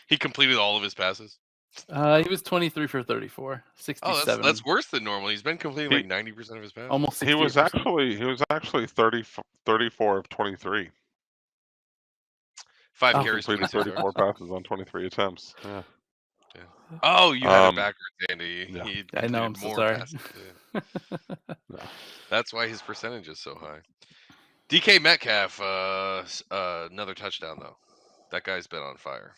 He completed all of his passes. He was 23 for 34, 67. Oh, that's worse than normal. He's been completing like 90% of his passes. Almost 60%. He was actually 34 of 23. 5 carries. Completed 34 passes on 23 attempts. Yeah. Oh, you had it backwards, Andy. Yeah. I know. I'm so sorry. That's why his percentage is so high. DK Metcalf, another touchdown though. That guy's been on fire.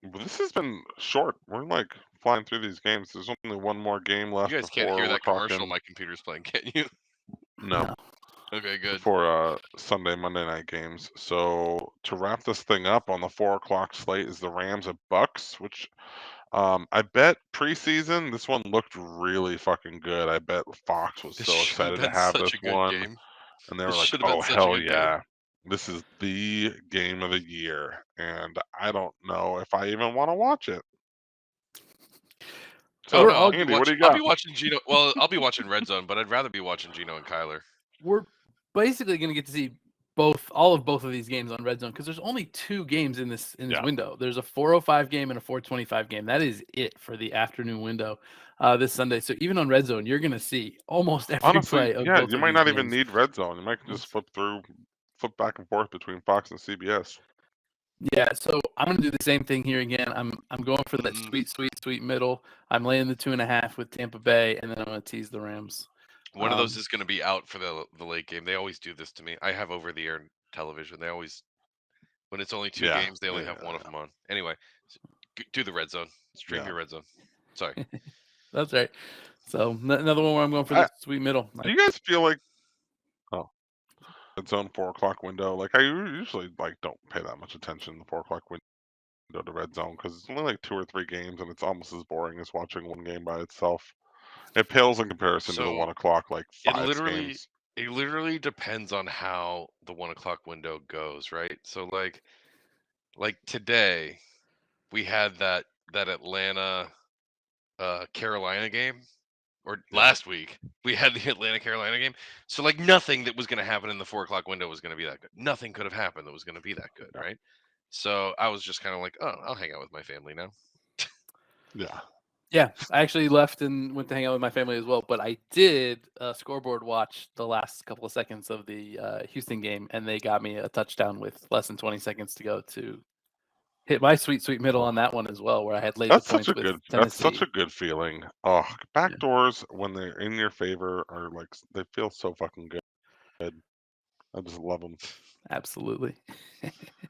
This has been short. We're like flying through these games. There's only one more game left. You guys can't hear that commercial my computer's playing, can you? No. Okay, good. For Sunday, Monday night games. So to wrap this thing up on the 4:00 slate is the Rams at Bucks, which I bet preseason this one looked really fucking good. I bet Fox was This so should have excited to been have such this a good one, game. and they This were like, should have been "Oh such a hell good game. yeah, this is the game of the year," and I don't know if I even want to watch it. So, We're all- Andy, what do you I'll got? be watching Gino. Well, I'll be watching Red Zone, but I'd rather be watching Gino and Kyler. We're basically going to get to see both of these games on Red Zone because there's only 2 games in this Yeah. window. There's a 4:05 game and a 4:25 game. That is it for the afternoon window this Sunday. So even on Red Zone, you're going to see almost every Honestly, play of yeah, both you of might these not even games. need Red Zone. You might just flip back and forth between Fox and CBS. Yeah, so I'm gonna do the same thing here again. I'm going for that Mhm. sweet middle. I'm laying the 2.5 with Tampa Bay, and then I'm gonna tease the Rams. One of those is going to be out for the late game. They always do this to me. I have over-the-air television. They always, when it's only 2 Yeah, games, they only have one of them on. Anyway, do the Red Zone. Stream Yeah. your Red Zone. Sorry. That's right. So another one where I'm going for the sweet middle. Do you guys feel like Red Zone 4:00 window? Like I usually don't pay that much attention in the 4:00 window to Red Zone because it's only like 2 or 3 games and it's almost as boring as watching one game by itself. It pales in comparison to the So 1:00 like it 5 literally games. it literally depends on how the 1:00 window goes, right? So like today, we had that Atlanta Carolina game, or Yeah. last week we had the Atlanta Carolina game. So like nothing that was going to happen in the 4:00 window was going to be that good. Nothing could have happened that was going to be that good, Yeah. right? So I was just kind of like, oh, I'll hang out with my family now. Yeah. Yeah, I actually left and went to hang out with my family as well. But I did scoreboard watch the last couple of seconds of the Houston game, and they got me a touchdown with less than 20 seconds to go to hit my sweet middle on that one as well, where I had laid the That's points such a with good Tennessee. that's such a good feeling. Oh, backdoors when they're in your favor are like they feel so fucking good. I just love them. Absolutely.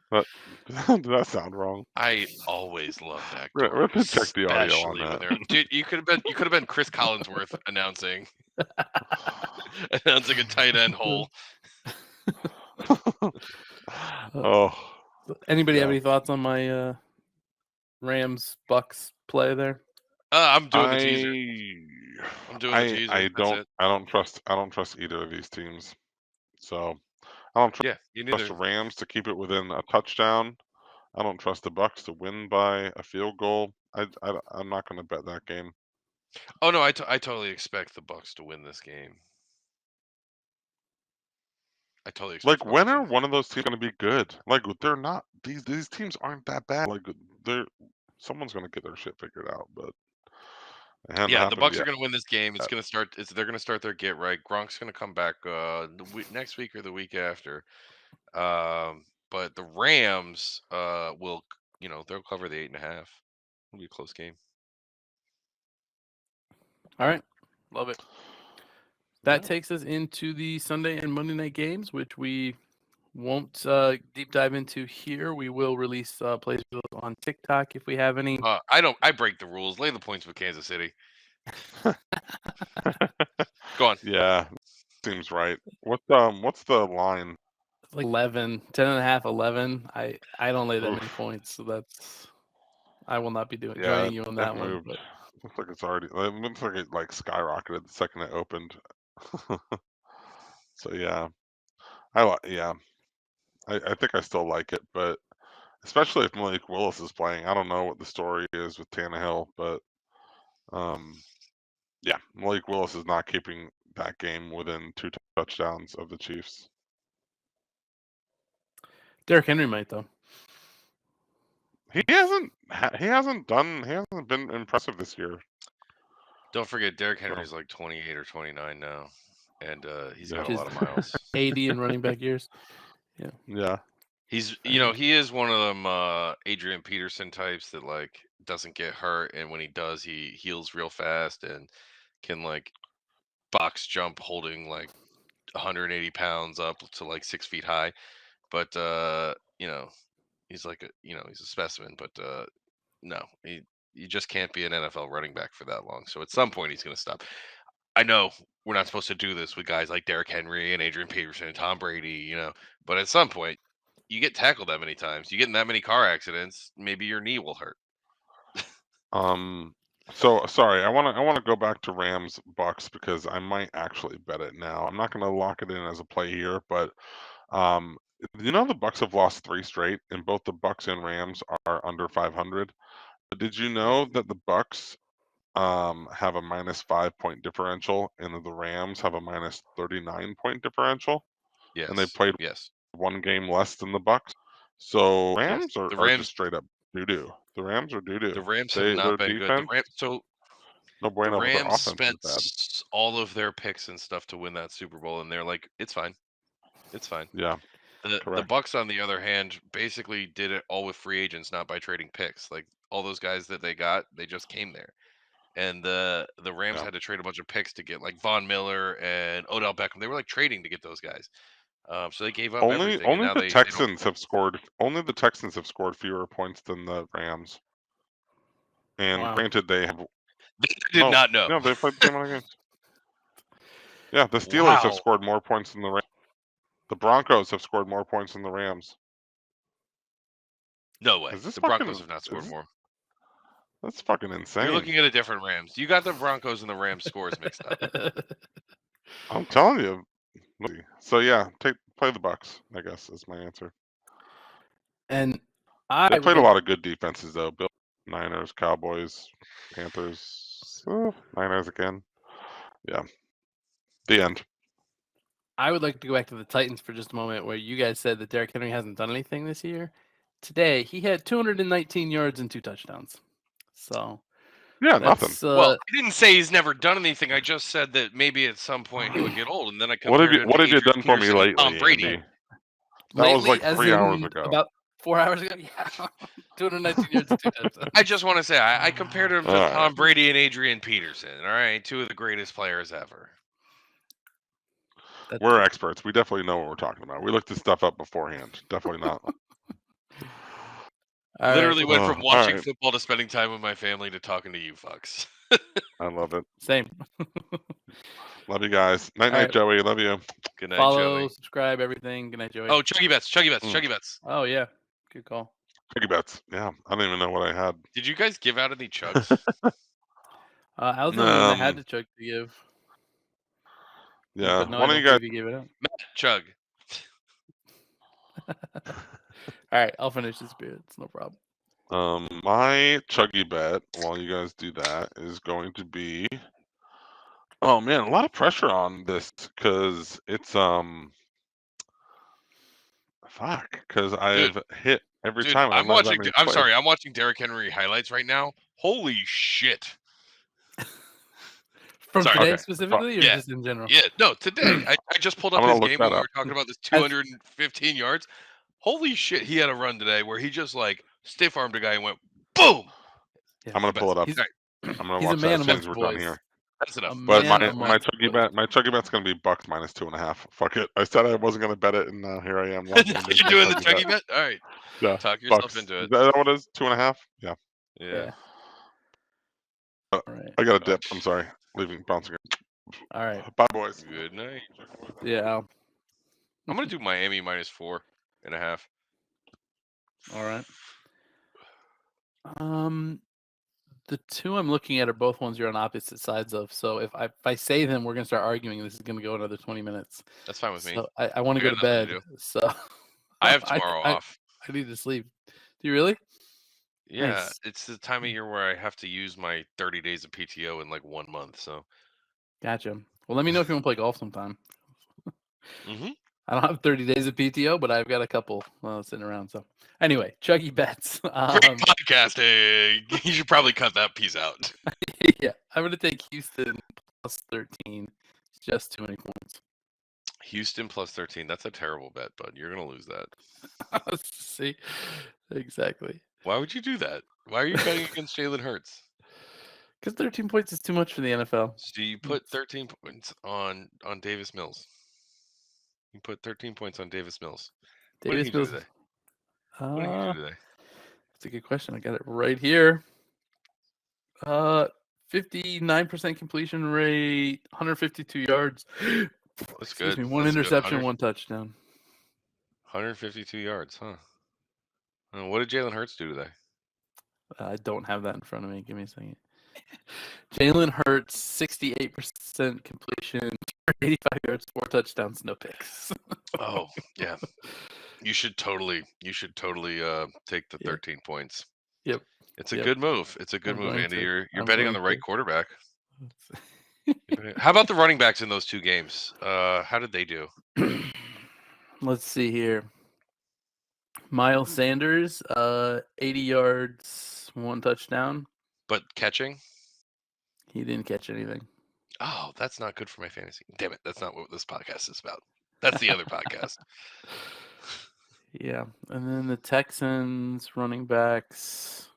But did that sound wrong? I always love We backdoor, have to check the audio on especially when that. they're dude. You could have been Chris Collinsworth announcing a tight end hole. Oh, Anybody have yeah. any thoughts on my Rams Bucks play there? I'm doing the teaser. I'm doing the teaser. I That's don't it. I don't trust either of these teams. So I don't Yeah, you trust neither. the Rams to keep it within a touchdown. I don't trust the Bucks to win by a field goal. I'm not going to bet that game. Oh no, I totally expect the Bucks to win this game. I totally expect Like the Bucks when to are win. one of those teams going to be good? Like they're not. These teams aren't that bad. Like someone's going to get their shit figured out, but it hasn't Yeah, the happened Bucks yet. are going to win this game. It's going to start. They're going to start their get right. Gronk's going to come back next week or the week after. But the Rams will, they'll cover the 8.5. It'll be a close game. All right. Love it. That Yeah. takes us into the Sunday and Monday night games, which we won't deep dive into here. We will release plays on TikTok if we have any. I break the rules. Lay the points with Kansas City. Go on. Yeah, seems right. What's the line? Like 11, 10.5, 11. I don't lay that many Oof. points, so I will not be joining Yeah, you on that that one. moved. But Looks like it's already. It looks like it skyrocketed the second it opened. So yeah, I think I still like it, but especially if Malik Willis is playing. I don't know what the story is with Tannehill, but yeah, Malik Willis is not keeping that game within 2 touchdowns of the Chiefs. Derrick Henry might though. He hasn't been impressive this year. Don't forget, Derrick Henry's like 28 or 29 now, and he's got a Just lot of miles. 80 in running back years. Yeah. He's, he is one of them Adrian Peterson types that like doesn't get hurt, and when he does, he heals real fast and can like box jump holding like 180 pounds up to like 6 feet high. But he's like he's a specimen. But no, you just can't be an NFL running back for that long. So at some point he's going to stop. I know we're not supposed to do this with guys like Derrick Henry and Adrian Peterson and Tom Brady, but at some point, you get tackled that many times, you get in that many car accidents, maybe your knee will hurt. So sorry, I want to go back to Rams Bucks because I might actually bet it now. I'm not going to lock it in as a play here, but the Bucks have lost 3 straight, and both the Bucks and Rams are under 500. But did you know that the Bucks have a -5-point differential, and the Rams have a -39-point differential? Yes. And they played yes. 1 game less than the Bucks. So Yes. Rams The are Rams just straight up doo-doo. The Rams are doo-doo. The Rams Their have not been good. defense, No no the bueno, but their Rams offense spent is bad. all of their picks and stuff to win that Super Bowl, and they're like, it's fine. It's fine. Yeah, The correct. Bucks, on the other hand, basically did it all with free agents, not by trading picks. Like all those guys that they got, they just came there. And the Rams Yeah. had to trade a bunch of picks to get like Von Miller and Odell Beckham. They were like trading to get those guys. So they gave up everything. And Only now the they Texans have scored. Only the Texans have scored fewer points than the Rams. And Wow. granted, they have. They did not know. No, they played the same amount of games. Yeah, the Steelers have Wow. scored more points than the Rams. The Broncos have scored more points than the Rams. No way. Is this The fucking- Broncos have not scored more. That's fucking insane. You're looking at a different Rams. You got the Broncos and the Rams scores mixed up. I'm telling you. So yeah, play the Bucks. I guess is my answer. And They played a lot of good defenses though. Bill, Niners, Cowboys, Panthers, Niners again. Yeah. The end. I would like to go back to the Titans for just a moment, where you guys said that Derrick Henry hasn't done anything this year. Today, he had 219 yards and 2 touchdowns. So Yeah, nothing. Well, I didn't say he's never done anything. I just said that maybe at some point he would get old, and then I compared him to What have you Adrian done for me Peterson and lately, Tom Brady. Andy? That was like as 3 hours in ago. About 4 hours ago. Yeah, 219 yards and 2 touchdowns. I just want to say I compared him to All right. Tom Brady and Adrian Peterson. All right, 2 of the greatest players ever. We're experts. We definitely know what we're talking about. We looked this stuff up beforehand. Definitely not. Literally went from watching right. football to spending time with my family to talking to you fucks. I love it. Same. Love you guys. Night, All right. Joey. Love you. Good night, Follow, Joey. subscribe, everything. Good night, Joey. Oh, ChuggieBets. Oh, yeah. Good call. ChuggieBets. Yeah, I don't even know what I had. Did you guys give out any chugs? I was the only one that had to chug to give. Yeah, But no, one I of you don't guys. believe you gave it out. Chug. All right, I'll finish this beer. It's no problem. My chuggy bet while you guys do that is going to be. Oh man, a lot of pressure on this because it's because I've hit every time. I'm watching Derrick Henry highlights right now. Holy shit! From today Okay. specifically, or Yeah. just in general? Yeah, no, today I just pulled up I'm gonna his look game that when we up. were talking about this 215 yards. Holy shit, he had a run today where he just like stiff armed a guy and went boom. Yeah. I'm gonna pull it up. He's, I'm gonna he's a watch that man as soon as amongst we're done boys. here. That's enough. But Man my amongst chuggy boys. bet's gonna be Bucks -2.5. Fuck it. I said I wasn't gonna bet it, and now here I am. You're doing the chuggy bet? All right. Yeah. Talk yourself Bucks. into Is it. that what it is? 2.5? Yeah. Yeah. All right. I got a dip. I'm sorry. Bouncing. All right. Bye, boys. Good night. Yeah. I'm gonna do Miami -4.5. All right. The two I'm looking at are both ones you're on opposite sides of. So if I say them, we're gonna start arguing. This is gonna go another 20 minutes. That's fine with me. So I want to I go got to nothing bed. to do. So I have tomorrow off. I need to sleep. Do you really? Yeah, Nice. it's the time of year where I have to use my 30 days of PTO in like 1 month. So Gotcha. Well, let me know if you want to play golf sometime. Mhm. I don't have 30 days of PTO, but I've got a couple sitting around. So anyway, Chuggy Bets. Great podcasting. You should probably cut that piece out. Yeah, I'm going to take Houston +13. It's just too many points. Houston +13. That's a terrible bet, bud. You're gonna lose that. See, exactly. Why would you do that? Why are you betting against Jalen Hurts? Because 13 points is too much for the NFL. So you put 13 points on Davis Mills. You put 13 points on Davis Mills. What did he do today? What did he do today? That's a good question. I got it right here. 59% completion rate, 152 yards. That's Excuse good. me, one That's good. interception, one touchdown. 152 yards, huh? What did Jalen Hurts do today? I don't have that in front of me. Give me a second. Jalen Hurts, 68% completion, 85 yards, 4 touchdowns, no picks. Oh, yeah. You should totally take the 13 points. Yep. It's a good move. It's a good I'm move, going Andy. to. You're I'm betting on going the right to. quarterback. How about the running backs in those two games? How did they do? Let's see here. Miles Sanders, 80 yards, 1 touchdown. But catching? He didn't catch anything. Oh, that's not good for my fantasy. Damn it. That's not what this podcast is about. That's the other podcast. Yeah. And then the Texans running backs.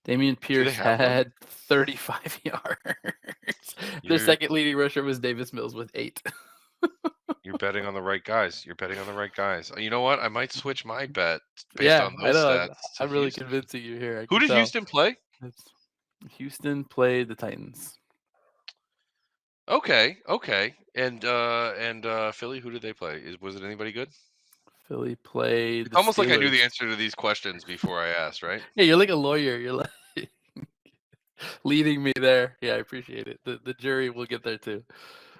Damian Pierce have one? had 35 yards. Their second leading rusher was Davis Mills with 8. You're betting on the right guys. You know what? I might switch my bet based on those stats. I'm really convincing you here. Who did Houston play? Houston played the Titans. Okay. And Philly, who did they play? Was it anybody good? Philly played. It's almost like I knew the answer to these questions before I asked, right? Yeah, you're like a lawyer. You're like leading me there. Yeah, I appreciate it. The jury will get there too.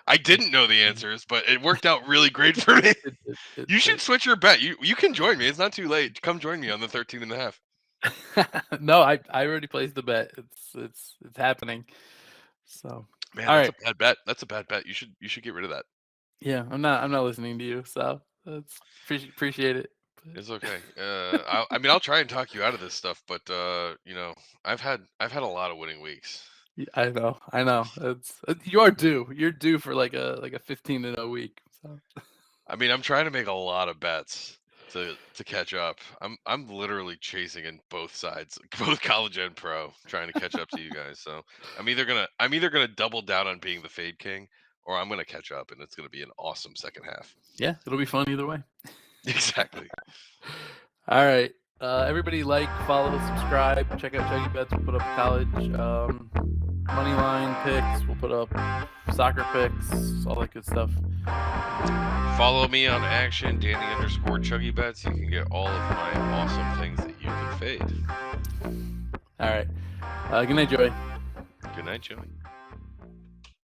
I didn't know the answers, but it worked out really great for me. You should switch your bet. You can join me. It's not too late. Come join me on the 13.5. No, I already placed the bet. It's happening. So man, all that's right. a bad bet. That's a bad bet. You should get rid of that. Yeah, I'm not listening to you. So that's appreciate it. It's okay. I'll try and talk you out of this stuff, but I've had a lot of winning weeks. I know. You are due. You're due for like a 15-0 week. So. I'm trying to make a lot of bets to catch up. I'm literally chasing in both sides, both college and pro, trying to catch up to you guys. So I'm either gonna double down on being the fade king, or I'm gonna catch up, and it's gonna be an awesome second half. Yeah, it'll be fun either way. Exactly. All right. Everybody follow, subscribe, check out ChuggieBets. We'll put up college money line picks. We'll put up soccer picks, all that good stuff. Follow me on Action, Danny_ChuggieBets. You can get all of my awesome things that you can fade. All right. Good night, Joey. Good night, Joey.